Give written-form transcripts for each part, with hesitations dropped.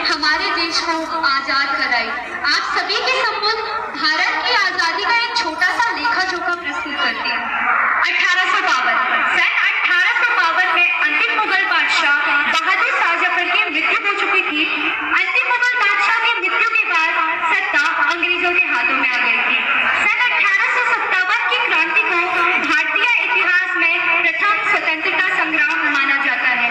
हमारे देश को आजाद कराई। आप सभी के सम्मुख भारत की आजादी का एक छोटा सा लेखा जोखा प्रस्तुत करते हैं। 1852 सन 1852 में अंतिम मुगल बादशाह बहादुर शाह जफर की मृत्यु हो चुकी थी। अंतिम मुगल बादशाह की मृत्यु के बाद सत्ता अंग्रेजों के हाथों में आ गई थी। सन 1857 की क्रांति को भारतीय इतिहास में प्रथम स्वतंत्रता संग्राम माना जाता है।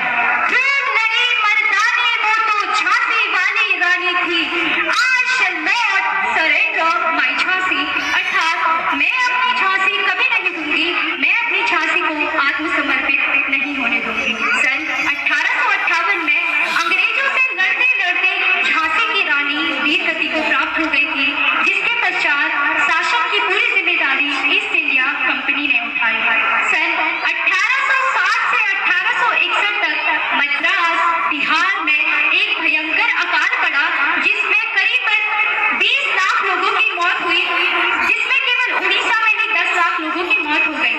आत्मसमर्पित नहीं होने दूंगी। सन 1858 में अंग्रेजों से लड़ते लड़ते झांसी की रानी वीरगति को प्राप्त हो गई थी, जिसके पश्चात शासन की पूरी जिम्मेदारी ईस्ट इंडिया कंपनी ने उठाई। सन 1860 से 1861 तक मद्रास बिहार में एक भयंकर अकाल पड़ा, जिसमें करीबन 20 लाख लोगों की मौत हुई, जिसमें केवल उड़ीसा में ही 10 लाख लोगों की मौत हो गई।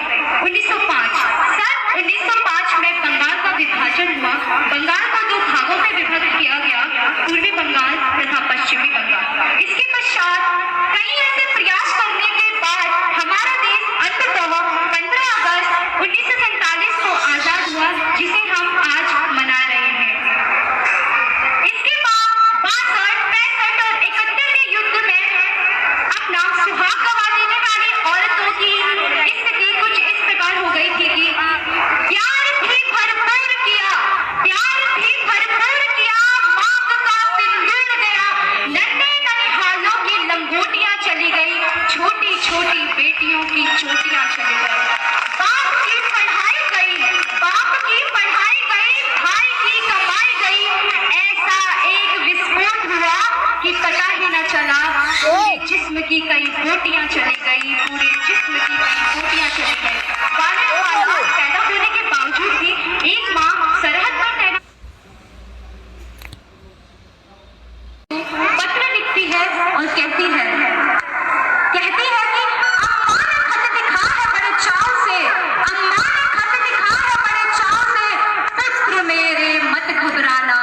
1905 में बंगाल का विभाजन हुआ। बंगाल को दो भागों में विभक्त किया गया, पूर्वी बंगाल तथा पश्चिमी बंगाल। इसके पश्चात कई ऐसे प्रयास करने के बाद हमारा देश अंततः 15 अगस्त 1947 को आजाद हुआ, जिसे हम आज मना रहे हैं। इसके बाद 62, 65 और 71 के युद्ध में अपना सुहाग गंवा देने वाली औरतों की स्थिति कुछ इस प्रकार हो गई थी कि प्यार भी भरपूर किया, मांग का सिंदूर गया, नन्हे ननिहालों की लंगोटियां चली गई, छोटी छोटी बेटियों की चोटियां चली गई। बाप की पढ़ाई गई, भाई की कमाई गई। ऐसा एक विस्फोट हुआ कि पता ही न चला, पूरे जिस्म की कई बोटियां चली गई, पैदा होने के बावजूद भी एक माँ सरहद पर तैनात पत्र लिखती है और कहती है कि अम्मा ने खत लिखा है बड़े चाव से, पुत्र मेरे मत घबराना,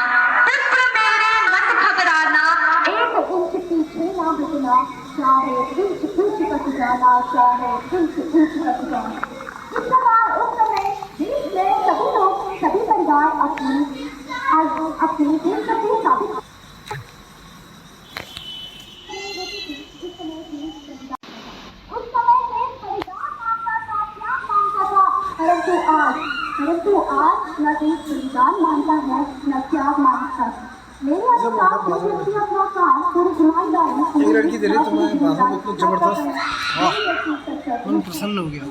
एक इंच पीछे ना हटना, चाहे इंच ऊंच कट जाना, चाहे इंच ऊंच कट जाना। उस समय देश में सभी लोग, सभी परिवार अपनी देशभक्ति साबित परंतु आज न देश बलिदान मानता है न त्याग मानता है। मेरे अनुसार अपना काम पूरी ईमानदारी एक लड़की दे रही तुम्हें बाहों में इतनी जबरदस्त, मन प्रसन्न हो गया।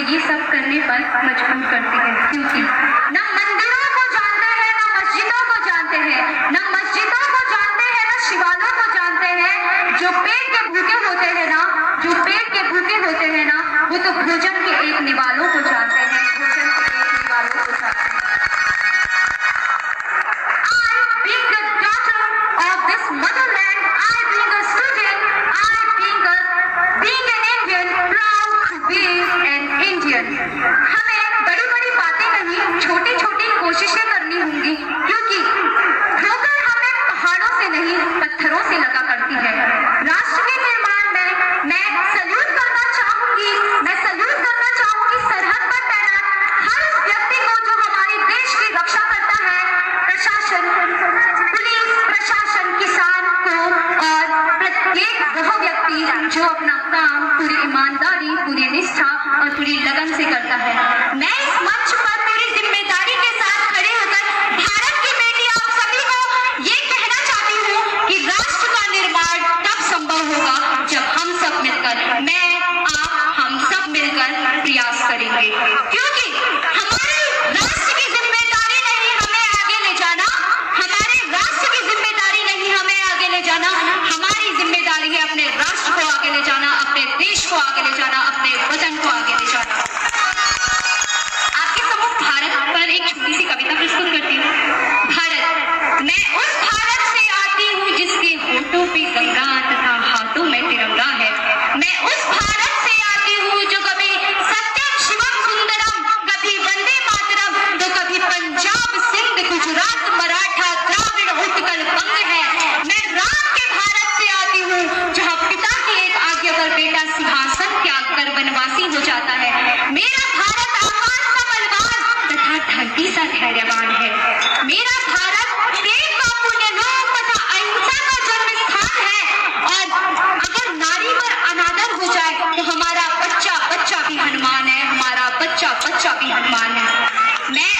ये सब करने पर मजबूर करती है, क्योंकि न मंदिरों को जानते हैं, न मस्जिदों को जानते हैं, न शिवालयों को जानते हैं। जो पेट के भूखे होते हैं ना, वो तो भोजन के एक निवालों को जानते हैं, I being a daughter of this motherland, I being a student, I being an Indian, proud to be an Indian। हमें बड़ी बड़ी बातें नहीं, छोटी छोटी कोशिशें करनी होंगी, क्योंकि ठोकर हमें पहाड़ों से नहीं पत्थरों से लगा करती है। राष्ट्र के निर्माण में मैं सल्यूट करना चाहूंगी सरहद पर तैनात हर उस व्यक्ति को जो हमारे देश की रक्षा करता है, प्रशासन, पुलिस प्रशासन, किसान को, और प्रत्येक वह व्यक्ति जो अपना काम पूरी ईमानदारी, पूरी निष्ठा और पूरी लगन से करता है। मैं इस मंच पर पूरी जिम्मेदारी पर एक छोटी सी कविता प्रस्तुत करती हूँ। भारत, मैं उस भारत से आती हूँ जिसके होठों पे गंगा तथा हाथों में तिरंगा है। मैं उस भारत से आती हूँ जो कभी सत्यम शिवम सुंदरम, कभी वंदे मातरम, तो कभी पंजाब सिंध गुजरात मराठा द्राविड़ उत्कल बंग है। मैं राम के भारत से आती हूँ जहाँ पिता की एक आज्ञा पर बेटा सिंहासन त्याग कर वनवासी हो जाता है। मेरा भारत आकाश सा बलवान तथा धरती सा धैर्यवान है। मेरा भारत प्रेम का पुण्यलोक तथा अहिंसा का जन्म स्थान है। और अगर नारी पर अनादर हो जाए तो हमारा बच्चा बच्चा भी हनुमान है, हमारा बच्चा बच्चा भी हनुमान है। मैं